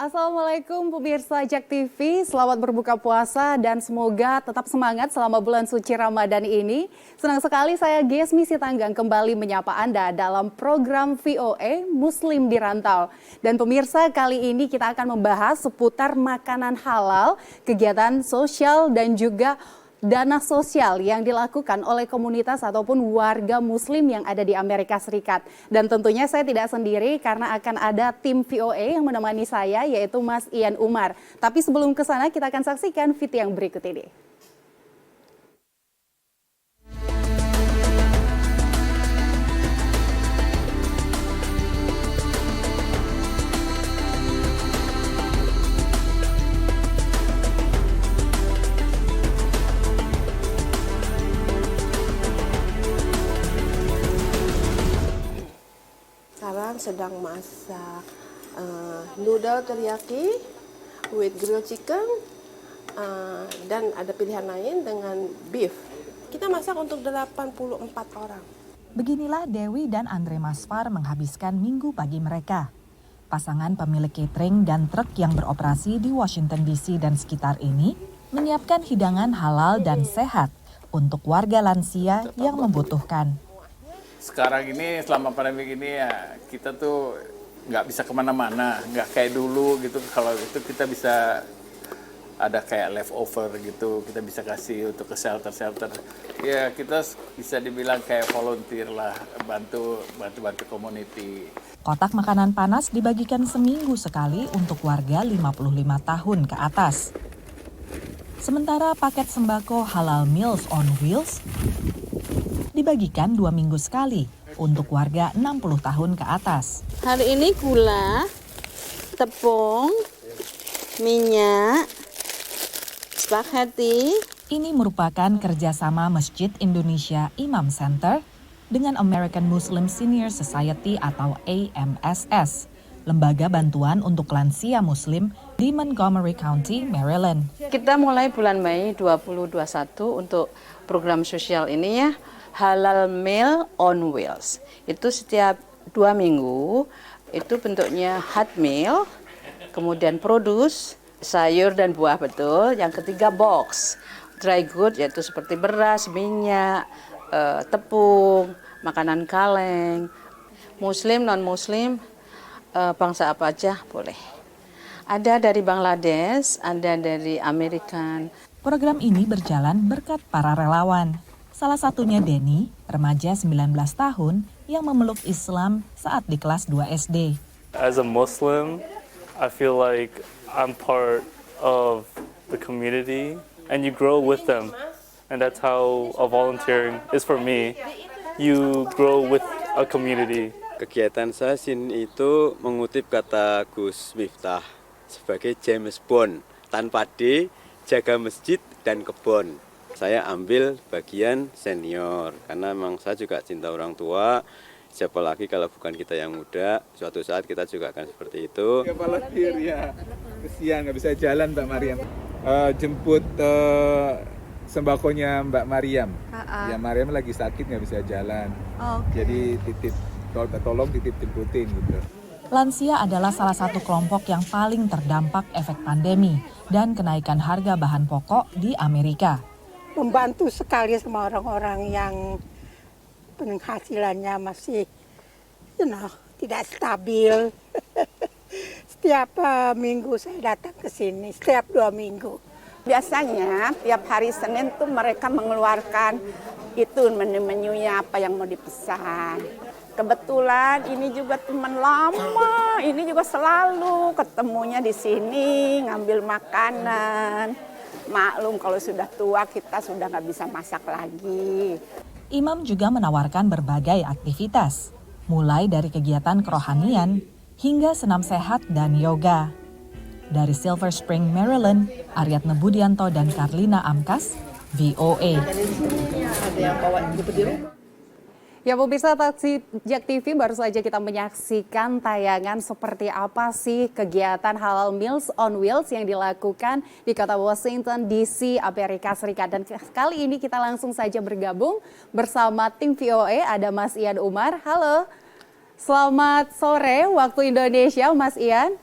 Assalamualaikum pemirsa Jak TV, selamat berbuka puasa dan semoga tetap semangat selama bulan suci Ramadan ini. Senang sekali saya Gesmi Sitanggang kembali menyapa Anda dalam program VOA Muslim di Rantau. Dan pemirsa, kali ini kita akan membahas seputar makanan halal, kegiatan sosial dan juga dana sosial yang dilakukan oleh komunitas ataupun warga muslim yang ada di Amerika Serikat. Dan tentunya saya tidak sendiri karena akan ada tim VOA yang menemani saya yaitu Mas Ian Umar. Tapi sebelum ke sana kita akan saksikan video yang berikut ini. Sedang masak noodle teriyaki with grilled chicken dan ada pilihan lain dengan beef. Kita masak untuk 84 orang. Beginilah Dewi dan Andre Masfar menghabiskan minggu pagi mereka. Pasangan pemilik catering dan truk yang beroperasi di Washington DC dan sekitar ini menyiapkan hidangan halal dan sehat untuk warga lansia yang membutuhkan. Sekarang ini selama pandemi ini ya kita tuh nggak bisa kemana-mana, nggak kayak dulu gitu. Kalau itu kita bisa ada kayak leftover gitu, kita bisa kasih untuk ke shelter-shelter. Ya kita bisa dibilang kayak volunteer lah, bantu community. Kotak makanan panas dibagikan seminggu sekali untuk warga 55 tahun ke atas. Sementara paket sembako Halal Meals on Wheels dibagikan 2 minggu sekali untuk warga 60 tahun ke atas. Hari ini gula, tepung, minyak, spaghetti. Ini merupakan kerjasama Masjid Indonesia Imam Center dengan American Muslim Senior Society atau AMSS, lembaga bantuan untuk lansia muslim di Montgomery County, Maryland. Kita mulai bulan Mei 2021 untuk program sosial ini ya, Halal Meal on Wheels. Itu setiap 2 minggu, itu bentuknya hot meal, kemudian produce, sayur dan buah betul. Yang ketiga box, dry good yaitu seperti beras, minyak, tepung, makanan kaleng, muslim, non-muslim, bangsa apa aja boleh. Ada dari Bangladesh, ada dari Amerika. Program ini berjalan berkat para relawan. Salah satunya Denny, remaja 19 tahun yang memeluk Islam saat di kelas 2 SD. As a Muslim, I feel like I'm part of the community and you grow with them. And that's how volunteering is for me. You grow with a community. Kegiatan saya sini itu mengutip kata Gus Miftah sebagai James Bond, tanpa D, jaga masjid dan kebun. Saya ambil bagian senior, karena memang saya juga cinta orang tua. Siapa lagi kalau bukan kita yang muda, suatu saat kita juga akan seperti itu. Kepala kir ya, kesian nggak bisa jalan Mbak Mariam. Jemput sembakonya Mbak Mariam. Ya Mariam lagi sakit nggak bisa jalan. Jadi tolong titip jemputin gitu. Lansia adalah salah satu kelompok yang paling terdampak efek pandemi dan kenaikan harga bahan pokok di Amerika. Membantu sekali sama orang-orang yang penghasilannya masih tidak stabil. Setiap minggu saya datang ke sini, setiap 2 minggu. Biasanya tiap hari Senin tuh mereka mengeluarkan itu menu-menunya apa yang mau dipesan. Kebetulan ini juga teman lama, ini juga selalu ketemunya di sini ngambil makanan. Maklum kalau sudah tua kita sudah nggak bisa masak lagi. Imam juga menawarkan berbagai aktivitas, mulai dari kegiatan kerohanian hingga senam sehat dan yoga. Dari Silver Spring, Maryland, Aryatna Budianto dan Karlina Amkas, VOA. Ya pemirsa Jak TV, baru saja kita menyaksikan tayangan seperti apa sih kegiatan Halal Meals on Wheels yang dilakukan di kota Washington DC, Amerika Serikat. Dan kali ini kita langsung saja bergabung bersama tim VOA, ada Mas Ian Umar. Halo, selamat sore waktu Indonesia Mas Ian.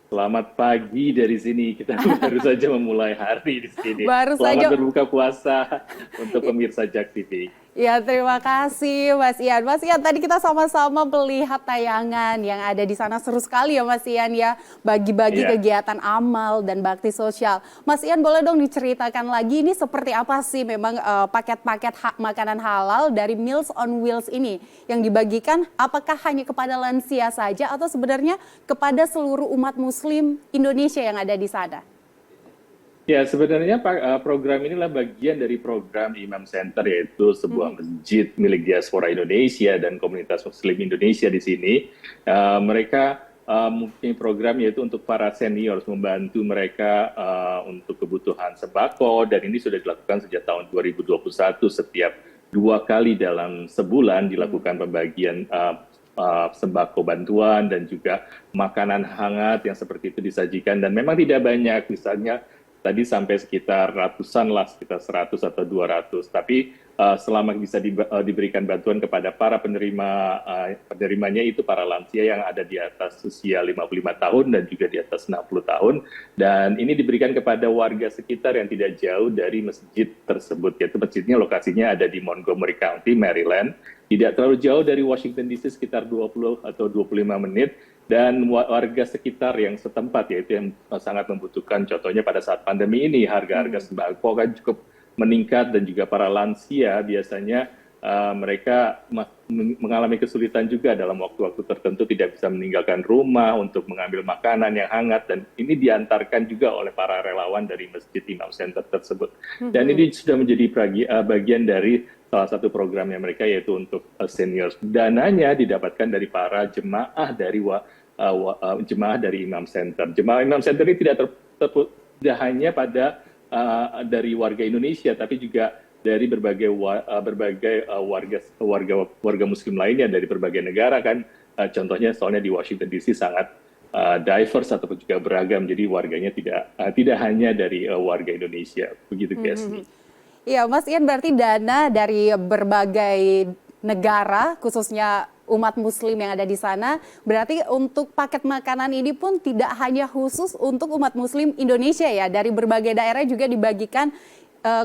Selamat pagi dari sini. Kita baru saja memulai hari di sini. Baru Selamat saja berbuka puasa untuk pemirsa JAK TV. Ya, terima kasih Mas Ian. Mas Ian, tadi kita sama-sama melihat tayangan yang ada di sana. Seru sekali ya Mas Ian ya, bagi-bagi Iya. kegiatan amal dan bakti sosial. Mas Ian, boleh dong diceritakan lagi ini seperti apa sih memang paket-paket makanan halal dari Meals on Wheels ini yang dibagikan, apakah hanya kepada lansia saja atau sebenarnya kepada seluruh umat muslim Indonesia yang ada di sana? Ya, sebenarnya program inilah bagian dari program Imam Center, yaitu sebuah masjid milik diaspora Indonesia dan komunitas muslim Indonesia di sini. Mereka mempunyai program yaitu untuk para senior, membantu mereka untuk kebutuhan sembako, dan ini sudah dilakukan sejak tahun 2021. Setiap 2 kali dalam sebulan dilakukan pembagian sembako bantuan dan juga makanan hangat yang seperti itu disajikan, dan memang tidak banyak, misalnya tadi sampai sekitar ratusan lah, sekitar 100 atau 200. Tapi selama bisa diberikan bantuan kepada para penerimanya itu para lansia yang ada di atas usia 55 tahun dan juga di atas 60 tahun. Dan ini diberikan kepada warga sekitar yang tidak jauh dari masjid tersebut. Yaitu masjidnya lokasinya ada di Montgomery County, Maryland. Tidak terlalu jauh dari Washington DC, sekitar 20 atau 25 menit. Dan warga sekitar yang setempat, yaitu yang sangat membutuhkan, contohnya pada saat pandemi ini harga-harga sembako kan cukup meningkat, dan juga para lansia biasanya mereka mengalami kesulitan juga dalam waktu-waktu tertentu, tidak bisa meninggalkan rumah untuk mengambil makanan yang hangat, dan ini diantarkan juga oleh para relawan dari Masjid Imam Center tersebut. Dan ini sudah menjadi bagian dari salah satu programnya mereka, yaitu untuk senior. Dananya didapatkan dari para jemaah dari Imam Center. Jemaah Imam Center ini tidak hanya pada dari warga Indonesia, tapi juga dari berbagai warga muslim lainnya dari berbagai negara kan. Contohnya soalnya di Washington DC sangat diverse ataupun juga beragam, jadi warganya tidak hanya dari warga Indonesia, begitu guys. Iya, Mas Ian, berarti dana dari berbagai negara, khususnya umat muslim yang ada di sana, berarti untuk paket makanan ini pun tidak hanya khusus untuk umat muslim Indonesia ya, dari berbagai daerah juga dibagikan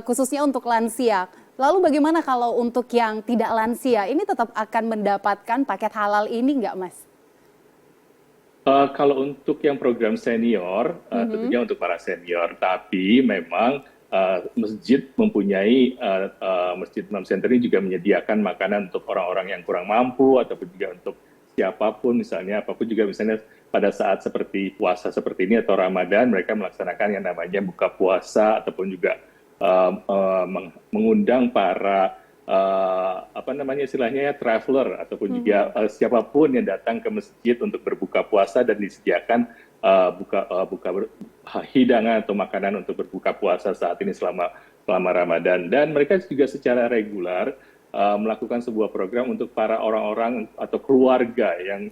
khususnya untuk lansia. Lalu bagaimana kalau untuk yang tidak lansia, ini tetap akan mendapatkan paket halal ini nggak, Mas? Kalau untuk yang program senior, tentunya untuk para senior, tapi memang masjid mempunyai Masjid Imam Center ini juga menyediakan makanan untuk orang-orang yang kurang mampu, ataupun juga untuk siapapun, misalnya apapun juga, misalnya pada saat seperti puasa seperti ini atau Ramadan, mereka melaksanakan yang namanya buka puasa, ataupun juga mengundang para istilahnya traveler, ataupun juga siapapun yang datang ke masjid untuk berbuka puasa, dan disediakan hidangan atau makanan untuk berbuka puasa saat ini selama Ramadan. Dan mereka juga secara regular melakukan sebuah program untuk para orang-orang atau keluarga yang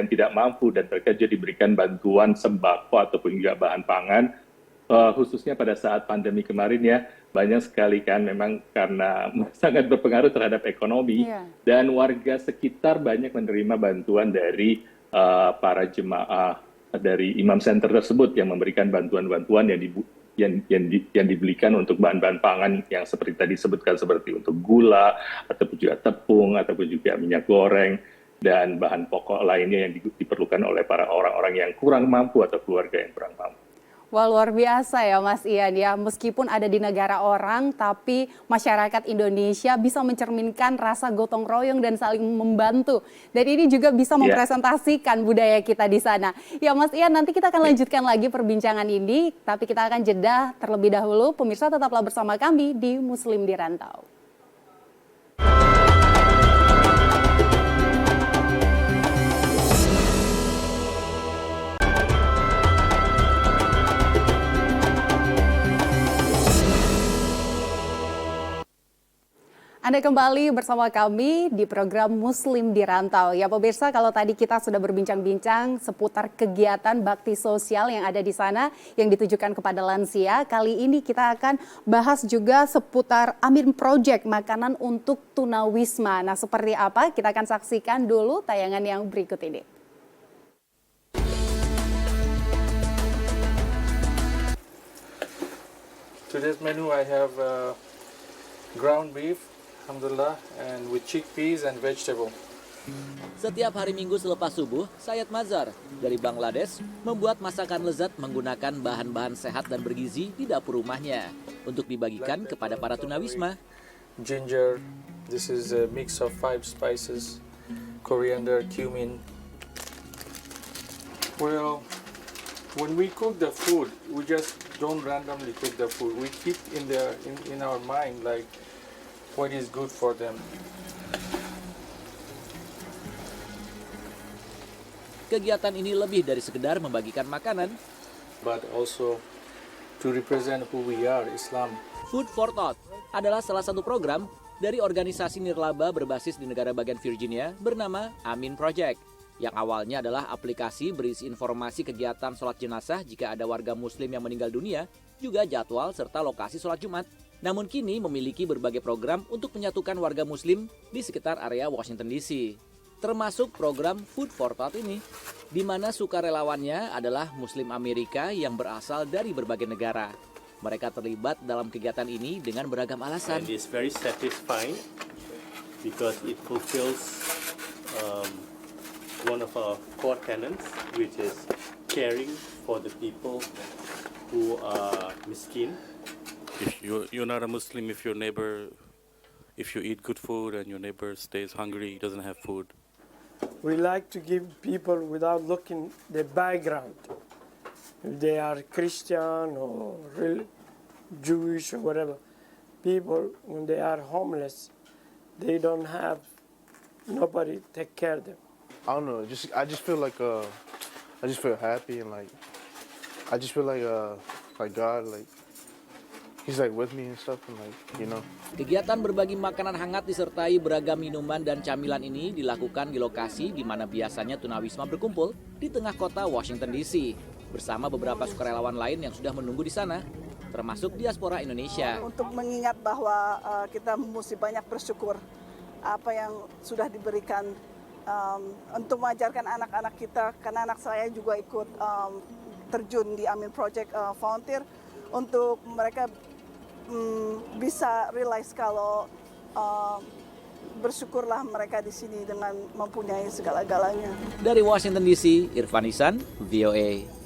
tidak mampu, dan mereka juga diberikan bantuan sembako ataupun juga bahan pangan, khususnya pada saat pandemi kemarin ya. Banyak sekali kan memang karena sangat berpengaruh terhadap ekonomi, dan warga sekitar banyak menerima bantuan dari para jemaah dari Imam Center tersebut yang memberikan bantuan-bantuan yang dibelikan untuk bahan-bahan pangan yang seperti tadi disebutkan, seperti untuk gula, ataupun juga tepung, ataupun juga minyak goreng, dan bahan pokok lainnya yang diperlukan oleh para orang-orang yang kurang mampu atau keluarga yang kurang mampu. Wah, luar biasa ya Mas Ian ya, meskipun ada di negara orang, tapi masyarakat Indonesia bisa mencerminkan rasa gotong royong dan saling membantu. Dan ini juga bisa mempresentasikan budaya kita di sana. Ya Mas Ian, nanti kita akan lanjutkan lagi perbincangan ini, tapi kita akan jeda terlebih dahulu. Pemirsa tetaplah bersama kami di Muslim di Rantau. Anda kembali bersama kami di program Muslim di Rantau. Ya pemirsa, kalau tadi kita sudah berbincang-bincang seputar kegiatan bakti sosial yang ada di sana yang ditujukan kepada lansia, kali ini kita akan bahas juga seputar Amin Project, makanan untuk tunawisma. Nah, seperti apa? Kita akan saksikan dulu tayangan yang berikut ini. Today's menu I have ground beef, alhamdulillah, and with chickpeas and vegetable. Setiap hari Minggu selepas subuh, Syed Mazhar dari Bangladesh membuat masakan lezat menggunakan bahan-bahan sehat dan bergizi di dapur rumahnya untuk dibagikan kepada para tunawisma. Ginger, this is a mix of 5 spices, coriander, cumin. Well, when we cook the food, we just don't randomly cook the food. We keep in our mind like what is good for them. Kegiatan ini lebih dari sekedar membagikan makanan, But also to represent who we are, Islam. Food for Thought adalah salah satu program dari organisasi nirlaba berbasis di negara bagian Virginia bernama Amin Project, yang awalnya adalah aplikasi berisi informasi kegiatan sholat jenazah jika ada warga muslim yang meninggal dunia, juga jadwal serta lokasi sholat Jumat. Namun kini memiliki berbagai program untuk menyatukan warga muslim di sekitar area Washington DC. Termasuk program Food for Thought ini, di mana sukarelawannya adalah Muslim Amerika yang berasal dari berbagai negara. Mereka terlibat dalam kegiatan ini dengan beragam alasan. And it's very satisfying because it fulfills one of our core tenets, which is caring for the people who are miskin. If you're not a Muslim, if you eat good food and your neighbor stays hungry, doesn't have food, we like to give people without looking the background. If they are Christian or Jewish or whatever, people when they are homeless, they don't have nobody take care of them. I don't know. I just feel like I just feel happy and like I just feel like God He's like with me and stuff and like, you know. Kegiatan berbagi makanan hangat disertai beragam minuman dan camilan ini dilakukan di lokasi di mana biasanya tunawisma berkumpul di tengah kota Washington DC bersama beberapa sukarelawan lain yang sudah menunggu di sana, termasuk diaspora Indonesia. Untuk mengingat bahwa kita mesti banyak bersyukur apa yang sudah diberikan untuk mengajarkan anak-anak kita, karena anak saya juga ikut terjun di Amin Project volunteer untuk mereka bisa realize kalau bersyukurlah mereka di sini dengan mempunyai segala-galanya. Dari Washington DC, Irfan Ihsan, VOA.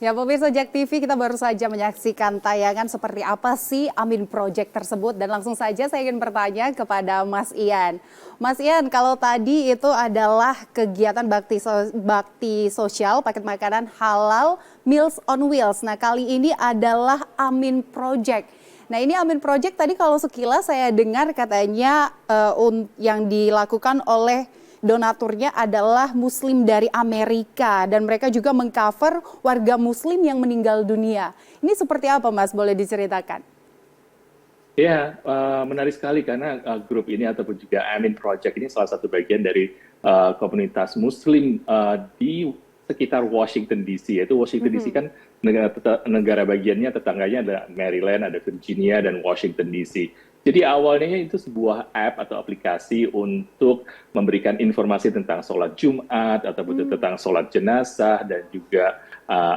Ya pemirsa JAK TV, kita baru saja menyaksikan tayangan seperti apa sih Amin Project tersebut. Dan langsung saja saya ingin bertanya kepada Mas Ian. Mas Ian, kalau tadi itu adalah kegiatan bakti sosial, paket makanan halal, Meals on Wheels. Nah kali ini adalah Amin Project. Nah ini Amin Project tadi kalau sekilas saya dengar katanya yang dilakukan oleh donaturnya adalah Muslim dari Amerika dan mereka juga mengcover warga Muslim yang meninggal dunia. Ini seperti apa Mas, boleh diceritakan? Ya, menarik sekali karena grup ini ataupun juga Amin Project ini salah satu bagian dari komunitas Muslim di sekitar Washington DC. Yaitu Washington DC kan negara bagiannya tetangganya ada Maryland, ada Virginia, dan Washington DC. Jadi awalnya itu sebuah app atau aplikasi untuk memberikan informasi tentang sholat Jumat ataupun tentang sholat jenazah dan juga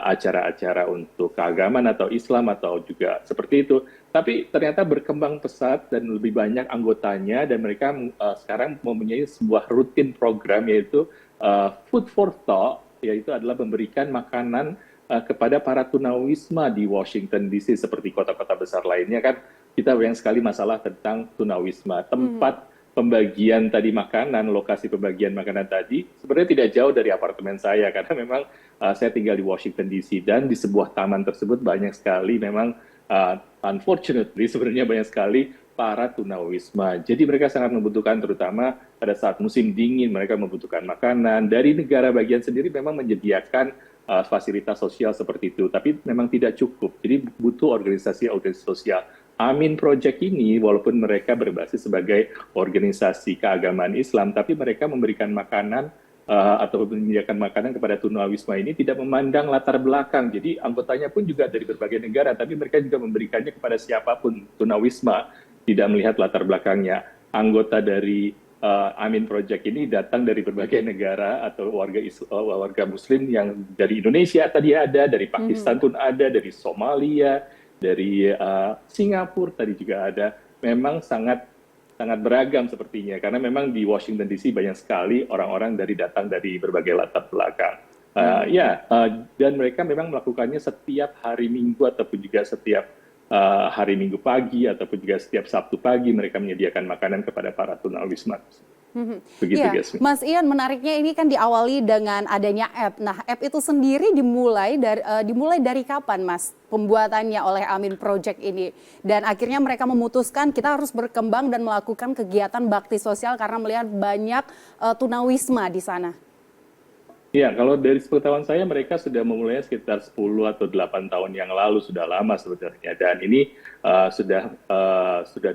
acara-acara untuk keagamaan atau Islam atau juga seperti itu. Tapi ternyata berkembang pesat dan lebih banyak anggotanya dan mereka sekarang mempunyai sebuah rutin program yaitu Food for Thought, yaitu adalah memberikan makanan kepada para tunawisma di Washington DC seperti kota-kota besar lainnya kan. Kita banyak sekali masalah tentang tunawisma. Tempat pembagian tadi makanan, lokasi pembagian makanan tadi sebenarnya tidak jauh dari apartemen saya karena memang saya tinggal di Washington DC dan di sebuah taman tersebut banyak sekali memang unfortunately sebenarnya banyak sekali para tunawisma. Jadi mereka sangat membutuhkan terutama pada saat musim dingin mereka membutuhkan makanan. Dari negara bagian sendiri memang menyediakan fasilitas sosial seperti itu, tapi memang tidak cukup. Jadi butuh organisasi sosial. Amin Project ini walaupun mereka berbasis sebagai organisasi keagamaan Islam, tapi mereka memberikan makanan atau menyediakan makanan kepada tunawisma ini tidak memandang latar belakang. Jadi anggotanya pun juga dari berbagai negara, tapi mereka juga memberikannya kepada siapapun tunawisma, tidak melihat latar belakangnya. Anggota dari Amin Project ini datang dari berbagai negara atau warga Muslim yang dari Indonesia tadi ada, dari Pakistan pun ada, dari Somalia, dari Singapura tadi juga ada. Memang sangat beragam sepertinya, karena memang di Washington DC banyak sekali orang-orang datang dari berbagai latar belakang. Dan mereka memang melakukannya setiap hari Minggu ataupun juga setiap hari Minggu pagi ataupun juga setiap Sabtu pagi mereka menyediakan makanan kepada para tunawisma. Begitu, Gesmi. Mas Ian, menariknya ini kan diawali dengan adanya app. Nah, app itu sendiri dimulai dari kapan, Mas, pembuatannya oleh Amin Project ini? Dan akhirnya mereka memutuskan kita harus berkembang dan melakukan kegiatan bakti sosial karena melihat banyak tunawisma di sana. Ya, kalau dari sepengetahuan saya mereka sudah memulainya sekitar 10 atau 8 tahun yang lalu, sudah lama sebenarnya. Dan ini sudah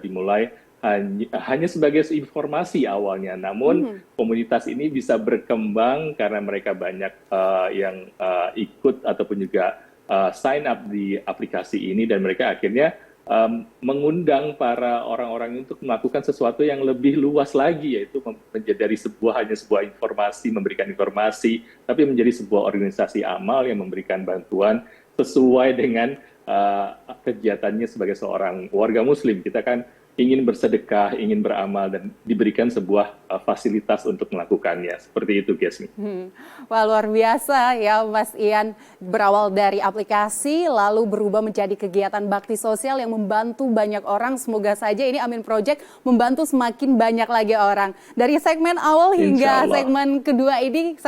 dimulai hanya sebagai informasi awalnya. Namun komunitas ini bisa berkembang karena mereka banyak yang ikut ataupun juga sign up di aplikasi ini, dan mereka akhirnya mengundang para orang-orang untuk melakukan sesuatu yang lebih luas lagi, yaitu dari hanya sebuah informasi, memberikan informasi, tapi menjadi sebuah organisasi amal yang memberikan bantuan sesuai dengan kegiatannya sebagai seorang warga Muslim. Kita kan ingin bersedekah, ingin beramal, dan diberikan sebuah fasilitas untuk melakukannya. Seperti itu, Gesmi. Wah, luar biasa ya, Mas Ian. Berawal dari aplikasi, lalu berubah menjadi kegiatan bakti sosial yang membantu banyak orang. Semoga saja ini Amin Project membantu semakin banyak lagi orang. Dari segmen awal hingga segmen kedua ini,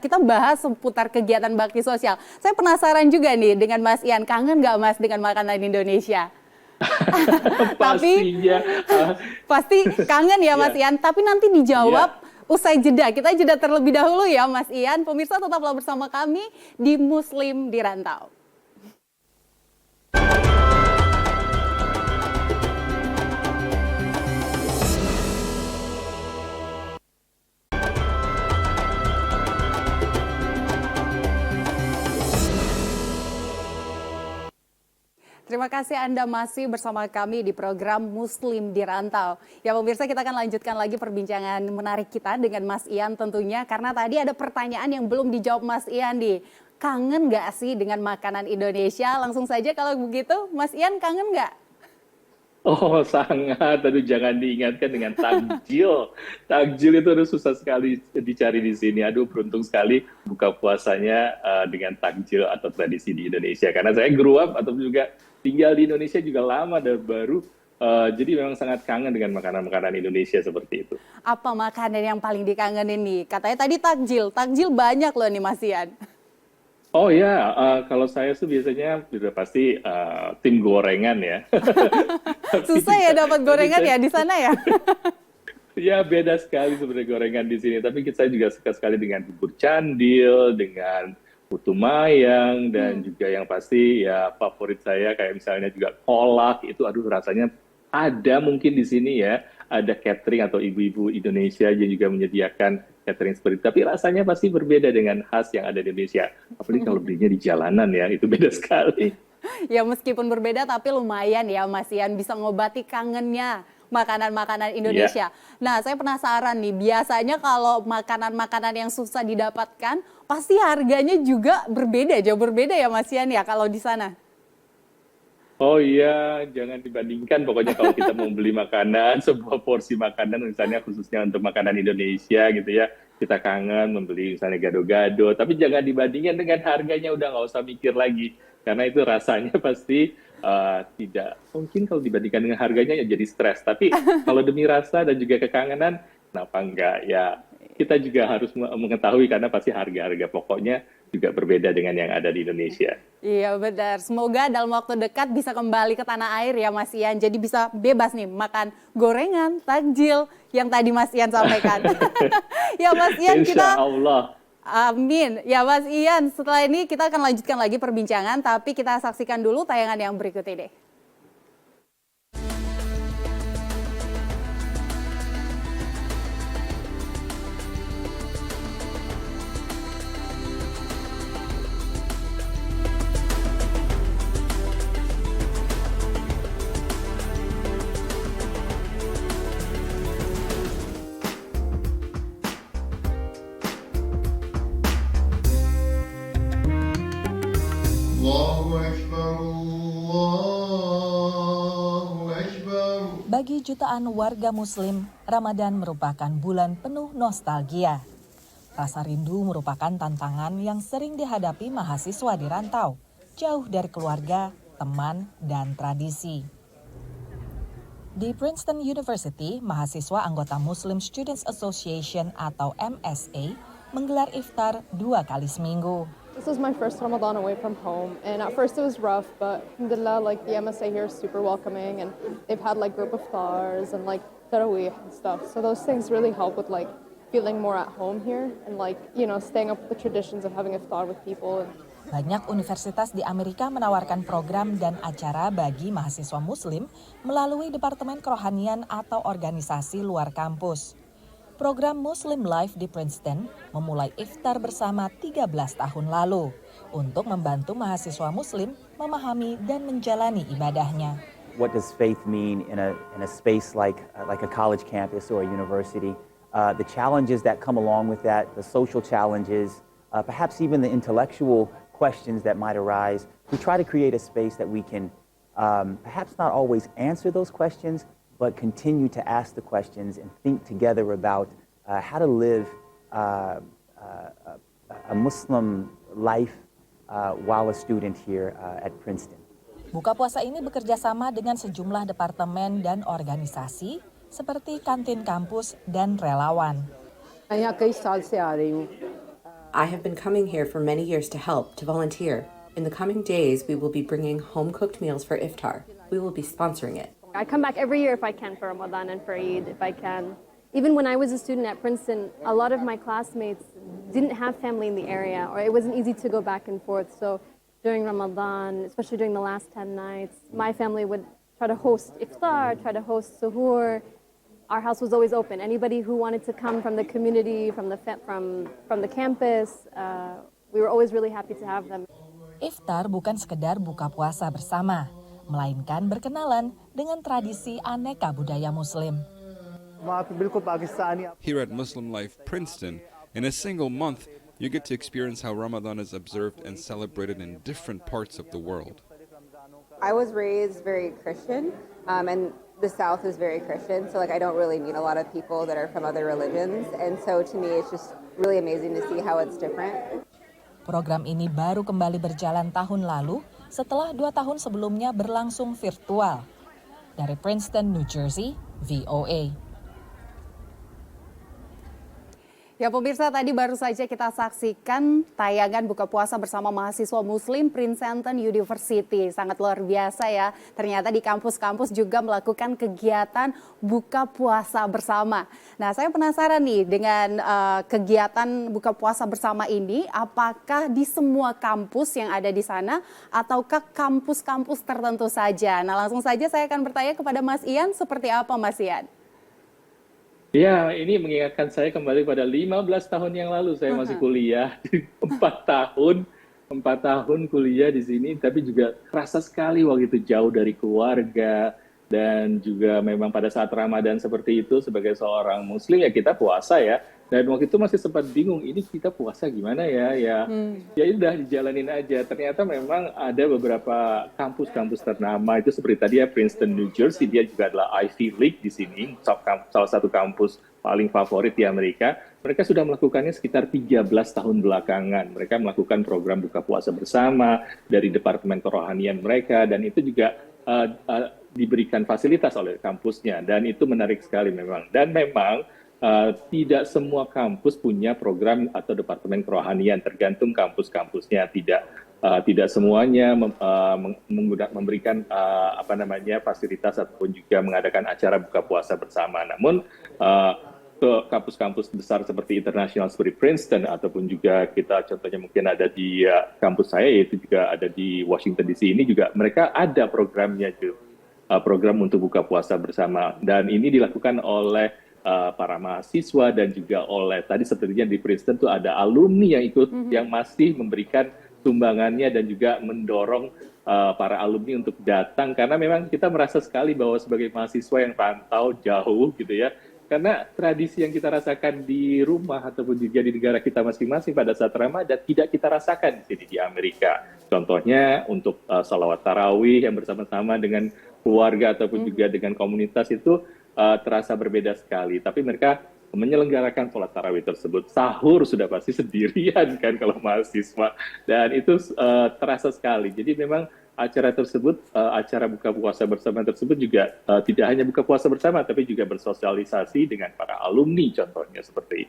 kita bahas seputar kegiatan bakti sosial. Saya penasaran juga nih dengan Mas Ian, kangen nggak Mas dengan makanan Indonesia? Pasti kangen ya Mas Ian, tapi nanti dijawab usai jeda. Kita jeda terlebih dahulu ya Mas Ian. Pemirsa tetaplah bersama kami di Muslim di Rantau. Terima kasih Anda masih bersama kami di program Muslim di Rantau. Ya pemirsa, kita akan lanjutkan lagi perbincangan menarik kita dengan Mas Ian tentunya. Karena tadi ada pertanyaan yang belum dijawab Mas Ian nih. Kangen nggak sih dengan makanan Indonesia? Langsung saja kalau begitu, Mas Ian kangen nggak? Oh sangat, aduh jangan diingatkan dengan takjil. Takjil itu harus susah sekali dicari di sini. Aduh beruntung sekali buka puasanya dengan takjil atau tradisi di Indonesia. Karena saya grew up atau juga tinggal di Indonesia juga lama dan baru. Jadi memang sangat kangen dengan makanan-makanan Indonesia seperti itu. Apa makanan yang paling dikangenin nih? Katanya tadi takjil. Takjil banyak loh nih Mas Ian. Oh ya, kalau saya tuh biasanya sudah pasti tim gorengan ya. Susah ya dapat gorengan ya di sana ya? Ya beda sekali sebenarnya gorengan di sini. Tapi saya juga suka sekali dengan bubur candil, dengan putu mayang, dan juga yang pasti ya favorit saya kayak misalnya juga kolak. Itu aduh rasanya ada mungkin di sini ya. Ada catering atau ibu-ibu Indonesia yang juga menyediakan catering seperti itu. Tapi rasanya pasti berbeda dengan khas yang ada di Indonesia. Apalagi kalau belinya di jalanan ya, itu beda sekali. Ya meskipun berbeda tapi lumayan ya Mas Ian bisa ngobati kangennya makanan-makanan Indonesia. Nah saya penasaran nih, biasanya kalau makanan-makanan yang susah didapatkan, pasti harganya juga berbeda, jauh berbeda ya Mas Ian ya kalau di sana? Oh iya, jangan dibandingkan. Pokoknya kalau kita mau beli makanan, sebuah porsi makanan misalnya khususnya untuk makanan Indonesia gitu ya, kita kangen membeli misalnya gado-gado, tapi jangan dibandingkan dengan harganya, udah nggak usah mikir lagi. Karena itu rasanya pasti tidak mungkin kalau dibandingkan dengan harganya ya jadi stres. Tapi kalau demi rasa dan juga kekangenan, kenapa enggak ya? Kita juga harus mengetahui karena pasti harga-harga pokoknya juga berbeda dengan yang ada di Indonesia. Iya benar, semoga dalam waktu dekat bisa kembali ke tanah air ya Mas Ian. Jadi bisa bebas nih makan gorengan, takjil yang tadi Mas Ian sampaikan. Ya Mas Ian, Insya Allah. Amin. Ya Mas Ian, setelah ini kita akan lanjutkan lagi perbincangan, tapi kita saksikan dulu tayangan yang berikut ini. Bagi jutaan warga Muslim, Ramadan merupakan bulan penuh nostalgia. Rasa rindu merupakan tantangan yang sering dihadapi mahasiswa di rantau, jauh dari keluarga, teman, dan tradisi. Di Princeton University, mahasiswa anggota Muslim Students Association atau MSA menggelar iftar 2 kali seminggu. This was my first Ramadan away from home, and at first it was rough, but alhamdulillah, like the MSA here is super welcoming, and they've had like group iftars and like tarawih and stuff. So those things really help with like feeling more at home here and like, you know, staying up with the traditions of having iftar with people. Banyak universitas di Amerika menawarkan program dan acara bagi mahasiswa Muslim melalui Departemen Kerohanian atau organisasi luar kampus. Program Muslim Life di Princeton memulai iftar bersama 13 tahun lalu untuk membantu mahasiswa Muslim memahami dan menjalani ibadahnya. What does faith mean in a space like a college campus or a university? The challenges that come along with that, the social challenges, perhaps even the intellectual questions that might arise. We try to create a space that we can perhaps not always answer those questions, but continue to ask the questions and think together about how to live a Muslim life while a student here at Princeton. Buka puasa ini bekerja sama dengan sejumlah departemen dan organisasi seperti kantin kampus dan relawan. I have been coming here for many years to help, to volunteer. In the coming days, we will be bringing home-cooked meals for iftar. We will be sponsoring it. I come back every year if I can for Ramadan and for Eid if I can. Even when I was a student at Princeton, a lot of my classmates didn't have family in the area, or it wasn't easy to go back and forth. So during Ramadan, especially during the last 10 nights, my family would try to host iftar, try to host suhoor. Our house was always open. Anybody who wanted to come from the community, from the campus, we were always really happy to have them. Iftar bukan sekedar buka puasa bersama, melainkan berkenalan dengan tradisi aneka budaya Muslim. Here at Muslim Life Princeton, in a single month, you get to experience how Ramadan is observed and celebrated in different parts of the world. I was raised very Christian, and the South is very Christian, so like I don't really meet a lot of people that are from other religions, and so to me it's just really amazing to see how it's different. Program ini baru kembali berjalan tahun lalu setelah 2 tahun sebelumnya berlangsung virtual. Dari Princeton, New Jersey, VOA. Ya pemirsa, tadi baru saja kita saksikan tayangan buka puasa bersama mahasiswa Muslim Princeton University. Sangat luar biasa ya. Ternyata di kampus-kampus juga melakukan kegiatan buka puasa bersama. Nah, saya penasaran nih dengan kegiatan buka puasa bersama ini, apakah di semua kampus yang ada di sana ataukah kampus-kampus tertentu saja? Nah, langsung saja saya akan bertanya kepada Mas Ian, seperti apa Mas Ian? Ya, ini mengingatkan saya kembali pada 15 tahun yang lalu saya masih kuliah, 4 tahun kuliah di sini, tapi juga kerasa sekali waktu itu jauh dari keluarga, dan juga memang pada saat Ramadan seperti itu sebagai seorang Muslim ya kita puasa ya, dan waktu itu masih sempat bingung ini kita puasa gimana ya, ya udah dijalanin aja. Ternyata memang ada beberapa kampus-kampus ternama itu seperti tadi ya Princeton, New Jersey, dia juga adalah Ivy League di sini, salah satu kampus paling favorit di Amerika. Mereka sudah melakukannya sekitar 13 tahun belakangan. Mereka melakukan program buka puasa bersama dari Departemen Kerohanian mereka, dan itu juga diberikan fasilitas oleh kampusnya, dan itu menarik sekali memang. Dan memang tidak semua kampus punya program atau Departemen Kerohanian, tergantung kampus-kampusnya. Tidak semuanya memberikan fasilitas ataupun juga mengadakan acara buka puasa bersama. Namun ke kampus-kampus besar seperti internasional seperti Princeton, ataupun juga kita contohnya mungkin ada di kampus saya, yaitu juga ada di Washington DC, ini juga mereka ada programnya juga, program untuk buka puasa bersama, dan ini dilakukan oleh para mahasiswa dan juga oleh tadi sepertinya di Princeton tuh ada alumni yang ikut, yang masih memberikan sumbangannya dan juga mendorong para alumni untuk datang, karena memang kita merasa sekali bahwa sebagai mahasiswa yang rantau jauh gitu ya, Karena tradisi yang kita rasakan di rumah ataupun juga di negara kita masing-masing pada saat Ramadan tidak kita rasakan di sini di Amerika. Contohnya untuk salawat tarawih yang bersama-sama dengan keluarga ataupun juga dengan komunitas itu terasa berbeda sekali. Tapi mereka menyelenggarakan sholat tarawih tersebut, sahur sudah pasti sendirian kan kalau mahasiswa, dan itu terasa sekali. Jadi memang acara tersebut, acara buka puasa bersama tersebut juga tidak hanya buka puasa bersama, tapi juga bersosialisasi dengan para alumni contohnya seperti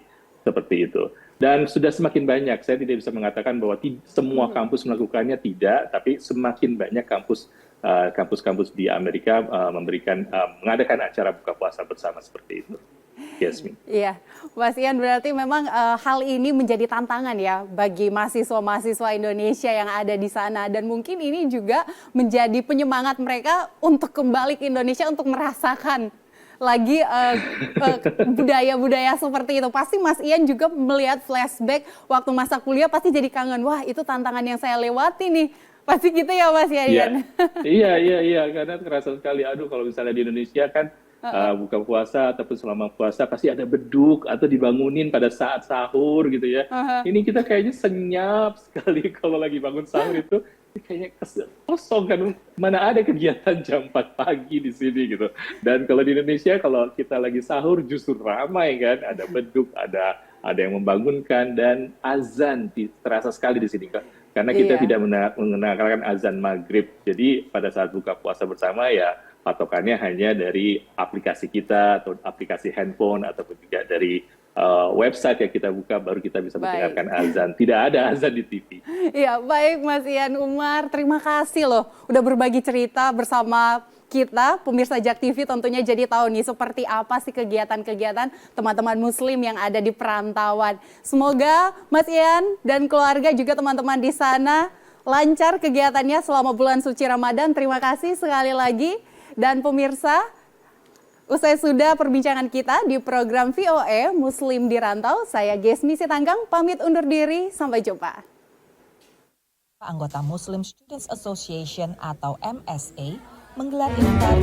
itu. Dan sudah semakin banyak, saya tidak bisa mengatakan bahwa semua kampus melakukannya, tidak, tapi semakin banyak kampus-kampus di Amerika mengadakan acara buka puasa bersama seperti itu. Yasmin. Iya, Mas Ian, berarti memang hal ini menjadi tantangan ya bagi mahasiswa-mahasiswa Indonesia yang ada di sana, dan mungkin ini juga menjadi penyemangat mereka untuk kembali ke Indonesia untuk merasakan lagi budaya-budaya seperti itu. Pasti Mas Ian juga melihat flashback waktu masa kuliah, pasti jadi kangen. Wah, itu tantangan yang saya lewati nih. Pasti gitu ya Mas Ian? Iya, karena terasa sekali. Aduh, kalau misalnya di Indonesia kan buka puasa ataupun selama puasa pasti ada beduk atau dibangunin pada saat sahur gitu ya. Ini kita kayaknya senyap sekali kalau lagi bangun sahur itu kayaknya kosong kan, mana ada kegiatan jam 4 pagi di sini gitu. Dan kalau di Indonesia kalau kita lagi sahur justru ramai kan, ada beduk, ada yang membangunkan, dan azan terasa sekali di sini kan. Karena kita tidak mengenalkan azan maghrib. Jadi pada saat buka puasa bersama ya patokannya hanya dari aplikasi kita atau aplikasi handphone ataupun juga dari website yang kita buka, baru kita bisa mendengarkan azan. Tidak ada azan di TV. Iya, baik Mas Ian Umar, terima kasih loh udah berbagi cerita bersama kita, pemirsa JAK TV. Tentunya jadi tahu nih seperti apa sih kegiatan-kegiatan teman-teman muslim yang ada di perantauan. Semoga Mas Ian dan keluarga juga teman-teman di sana lancar kegiatannya selama bulan suci Ramadan. Terima kasih sekali lagi. Dan pemirsa, usai sudah perbincangan kita di program VOA Muslim di Rantau, saya Gesmi Sitanggang pamit undur diri, sampai jumpa. Anggota Muslim Students Association atau MSA menggelar iftar